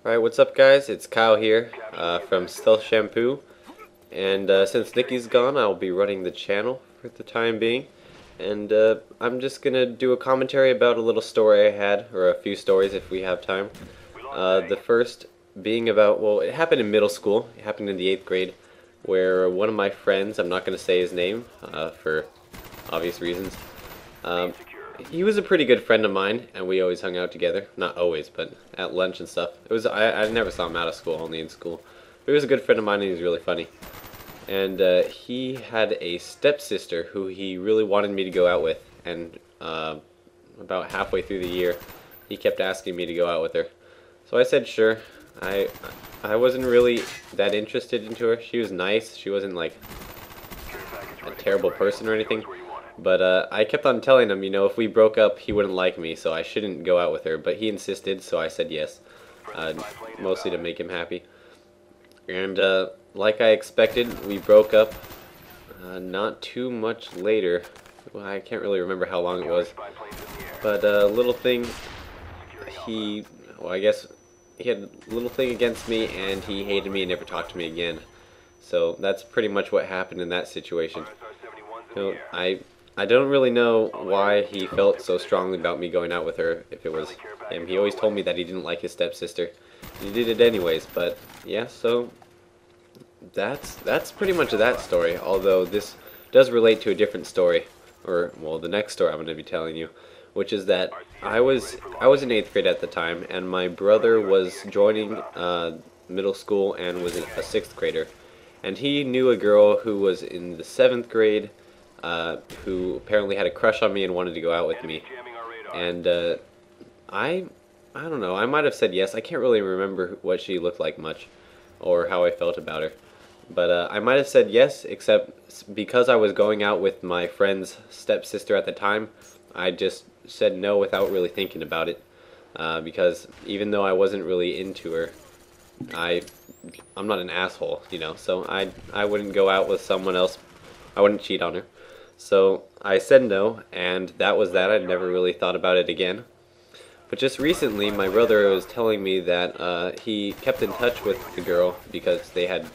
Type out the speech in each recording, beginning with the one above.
Alright, what's up guys? It's Kyle here from Stealthshampoo, and since Nicky's gone, I'll be running the channel for the time being, and I'm just gonna do a commentary about a little story I had, or a few stories if we have time. The first being about, well, it happened in middle school. It happened in the 8th grade, where one of my friends, I'm not gonna say his name for obvious reasons, he was a pretty good friend of mine, and we always hung out together. Not always, but at lunch and stuff. It was I never saw him out of school, only in school. But he was a good friend of mine, and he was really funny. And he had a stepsister who he really wanted me to go out with. And about halfway through the year, he kept asking me to go out with her. So I said sure. I wasn't really that interested into her. She was nice. She wasn't like a terrible person or anything. But I kept on telling him, you know, if we broke up, he wouldn't like me, so I shouldn't go out with her. But he insisted, so I said yes, mostly to make him happy. And like I expected, we broke up not too much later. Well, I can't really remember how long it was. But little thing, I guess he had a little thing against me, and he hated me and never talked to me again. So that's pretty much what happened in that situation. You know, I don't really know why he felt so strongly about me going out with her, if it was him. He always told me that he didn't like his stepsister. He did it anyways, but yeah, so that's pretty much that story, although this does relate to a different story, or, well, the next story I'm going to be telling you, which is that I was in 8th grade at the time, and my brother was joining middle school and was a 6th grader, and he knew a girl who was in the 7th grade, who apparently had a crush on me and wanted to go out with me. And I don't know, I might have said yes. I can't really remember what she looked like much or how I felt about her. But I might have said yes, except because I was going out with my friend's stepsister at the time, I just said no without really thinking about it. Because even though I wasn't really into her, I'm not an asshole, you know, so I wouldn't go out with someone else. I wouldn't cheat on her. So I said no, and that was that. I'd never really thought about it again. But just recently, my brother was telling me that he kept in touch with the girl because they had,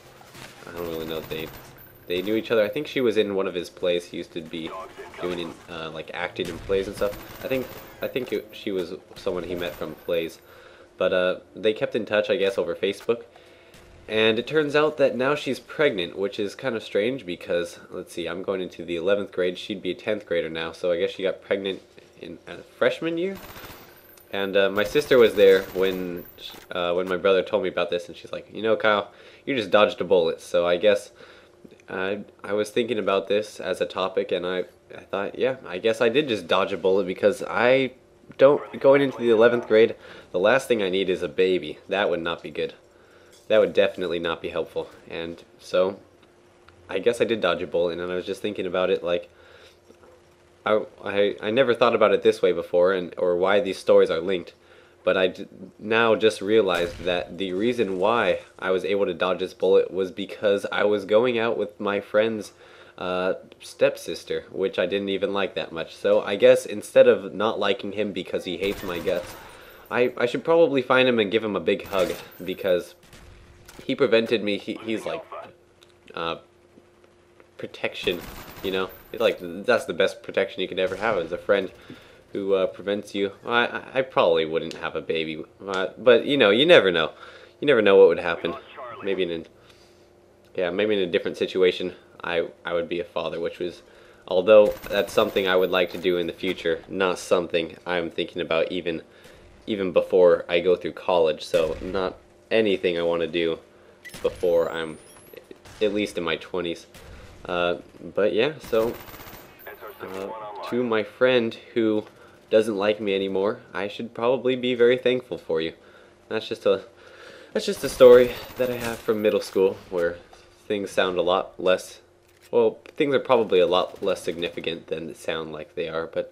I don't really know, they knew each other. I think she was in one of his plays. He used to be doing like acting in plays and stuff. I think she was someone he met from plays. But they kept in touch, I guess, over Facebook. And it turns out that now she's pregnant, which is kind of strange because, let's see, I'm going into the 11th grade. She'd be a 10th grader now, so I guess she got pregnant in freshman year. And my sister was there when my brother told me about this, and she's like, you know, Kyle, you just dodged a bullet. So I guess I was thinking about this as a topic, and I thought, yeah, I guess I did just dodge a bullet because going into the 11th grade, the last thing I need is a baby. That would not be good. That would definitely not be helpful. And so I guess I did dodge a bullet, and I was just thinking about it like I never thought about it this way before, or why these stories are linked, but I now just realized that the reason why I was able to dodge this bullet was because I was going out with my friend's stepsister, which I didn't even like that much. So I guess instead of not liking him because he hates my guts, I should probably find him and give him a big hug, because he prevented me. He's like protection, you know. It's like that's the best protection you could ever have, is a friend who prevents you. I probably wouldn't have a baby, but you know, you never know. You never know what would happen. Maybe in a different situation, I would be a father, which was, although that's something I would like to do in the future, not something I'm thinking about even before I go through college. So not anything I want to do before I'm at least in my 20s. But yeah, so to my friend who doesn't like me anymore, I should probably be very thankful for you. That's just a story that I have from middle school, where things sound a lot less, well, things are probably a lot less significant than they sound like they are. But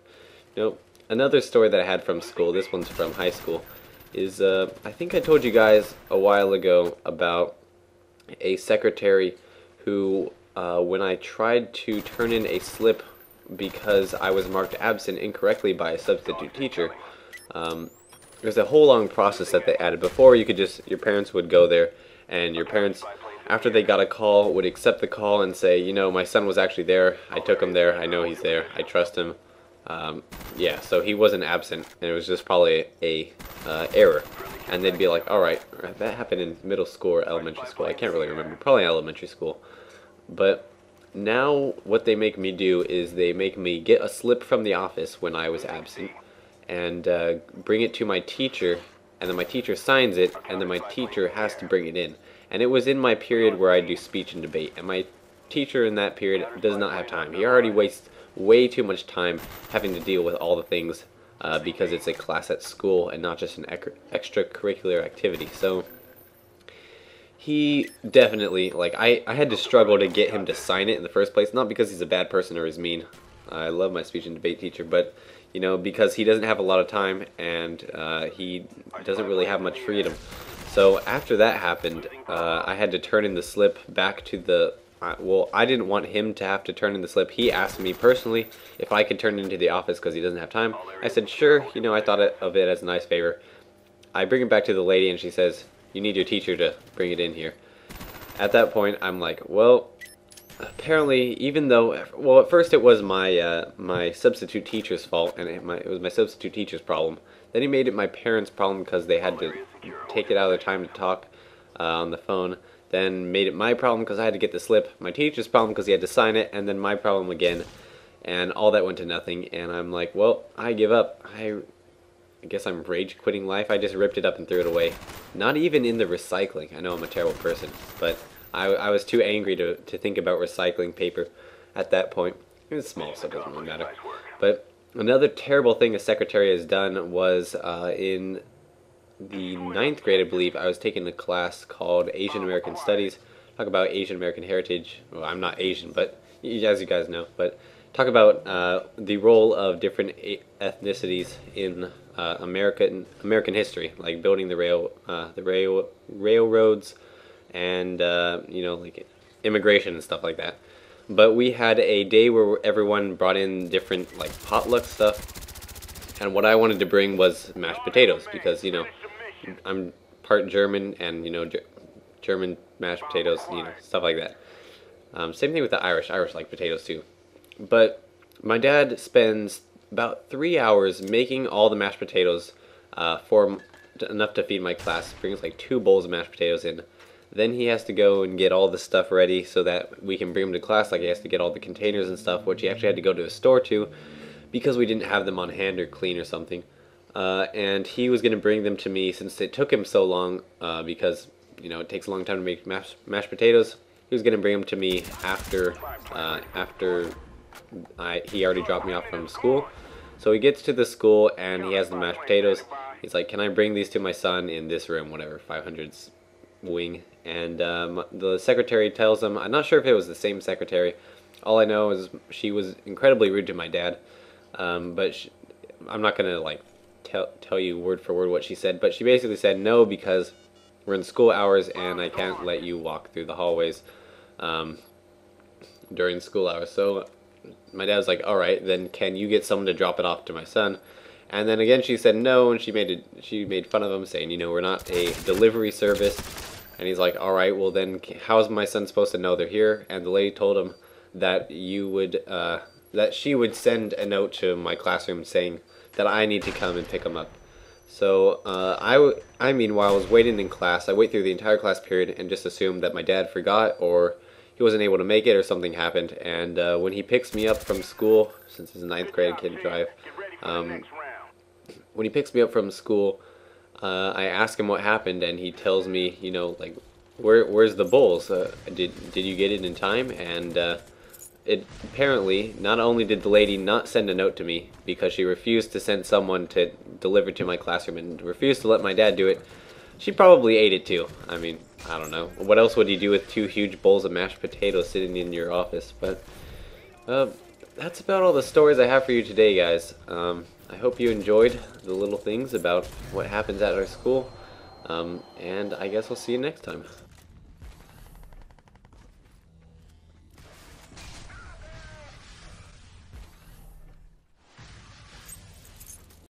you know, another story that I had from school, this one's from high school, is I think I told you guys a while ago about a secretary who, when I tried to turn in a slip because I was marked absent incorrectly by a substitute teacher, there's a whole long process that they added. Before, you could just, your parents would go there, and your parents, after they got a call, would accept the call and say, you know, my son was actually there, I took him there, I know he's there, I trust him. Yeah, so he wasn't absent, and it was just probably a error. And they'd be like, alright, that happened in middle school or elementary school, I can't really remember, probably elementary school. But now what they make me do is they make me get a slip from the office when I was absent, and bring it to my teacher, and then my teacher signs it, and then my teacher has to bring it in. And it was in my period where I do speech and debate, and my teacher in that period does not have time. He already wastes way too much time having to deal with all the things because it's a class at school and not just an extracurricular activity. So he definitely, like, I had to struggle to get him to sign it in the first place, not because he's a bad person or he's mean. I love my speech and debate teacher, but you know, because he doesn't have a lot of time, and he doesn't really have much freedom. So after that happened, I had to turn in the slip back to the, well, I didn't want him to have to turn in the slip. He asked me personally if I could turn it into the office because he doesn't have time. I said, sure, you know, I thought of it as a nice favor. I bring it back to the lady, and she says, you need your teacher to bring it in here. At that point, I'm like, well, apparently, even though, well, at first it was my my substitute teacher's fault, and it was my substitute teacher's problem. Then he made it my parents' problem because they had to take it out of their time to talk on the phone. Then made it my problem because I had to get the slip. My teacher's problem because he had to sign it, and then my problem again. And all that went to nothing. And I'm like, well, I give up. I guess I'm rage quitting life. I just ripped it up and threw it away. Not even in the recycling. I know I'm a terrible person, but I was too angry to think about recycling paper at that point. It was small, so it doesn't really matter. But another terrible thing a secretary has done was in the 9th grade, I believe, I was taking a class called Asian American Studies. Talk about Asian American heritage. Well, I'm not Asian, but as you guys know. But talk about the role of different ethnicities in American history, like building the railroads, and you know, like immigration and stuff like that. But we had a day where everyone brought in different, like, potluck stuff, and what I wanted to bring was mashed potatoes because, you know, I'm part German, and you know, German mashed potatoes, you know, stuff like that. Same thing with the Irish. Irish like potatoes too. But my dad spends about 3 hours making all the mashed potatoes for enough to feed my class. Brings like 2 bowls of mashed potatoes in. Then he has to go and get all the stuff ready so that we can bring them to class. Like, he has to get all the containers and stuff, which he actually had to go to a store to because we didn't have them on hand or clean or something. And he was going to bring them to me since it took him so long because, you know, it takes a long time to make mashed potatoes. He was going to bring them to me after he already dropped me off from school. So he gets to the school and he has the mashed potatoes. He's like, can I bring these to my son in this room, whatever, 500's wing? And the secretary tells him, I'm not sure if it was the same secretary. All I know is she was incredibly rude to my dad. But I'm not going to, like, tell you word for word what she said, but she basically said no because we're in school hours and I can't let you walk through the hallways during school hours. So my dad was like, alright, then can you get someone to drop it off to my son? And then again she said no, and she made fun of him, saying, you know, we're not a delivery service. And he's like, alright, well then how's my son supposed to know they're here? And the lady told him that that she would send a note to my classroom saying that I need to come and pick him up. So I meanwhile was waiting in class. I wait through the entire class period and just assumed that my dad forgot or he wasn't able to make it or something happened. And when he picks me up from school, since it's a 9th grade, can't drive, when he picks me up from school, I ask him what happened, and he tells me, you know, like, where's the bowls? Did you get it in time? And it apparently, not only did the lady not send a note to me because she refused to send someone to deliver to my classroom and refused to let my dad do it, she probably ate it too. I mean, I don't know. What else would you do with 2 huge bowls of mashed potatoes sitting in your office? But that's about all the stories I have for you today, guys. I hope you enjoyed the little things about what happens at our school, and I guess I'll see you next time.